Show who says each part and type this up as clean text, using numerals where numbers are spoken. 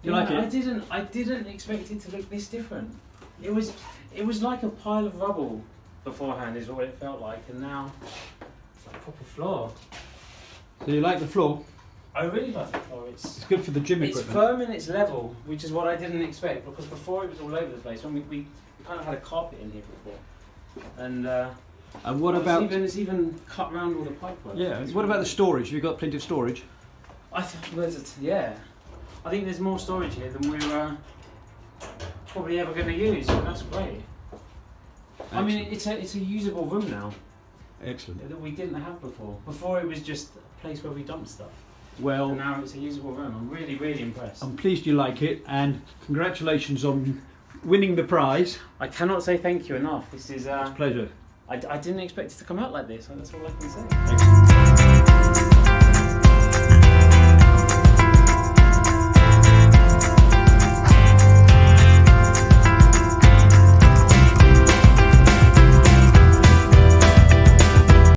Speaker 1: Do you like it?
Speaker 2: I didn't expect it to look this different. It was like a pile of rubble beforehand, is what it felt like, and now it's like proper floor.
Speaker 1: So you like the floor?
Speaker 2: I really like the floor.
Speaker 1: It's good for the gym
Speaker 2: It's
Speaker 1: equipment.
Speaker 2: firm and it's level, which is what I didn't expect, because before it was all over the place. When we kind of had a carpet in here before, and
Speaker 1: what about?
Speaker 2: It's even cut round all the pipework.
Speaker 1: Yeah. What about the storage? Have you got plenty of storage?
Speaker 2: I think there's more storage here than we're probably ever going to use. So that's great.
Speaker 1: Excellent.
Speaker 2: I mean, it's a usable room now.
Speaker 1: Excellent.
Speaker 2: That we didn't have before. Before it was just a place where we dumped stuff.
Speaker 1: Well,
Speaker 2: And now it's a usable room. I'm really, really impressed.
Speaker 1: I'm pleased you like it, and congratulations on winning the prize.
Speaker 2: I cannot say thank you enough. This is
Speaker 1: It's a pleasure.
Speaker 2: I didn't expect it to come out like this. That's all I can say.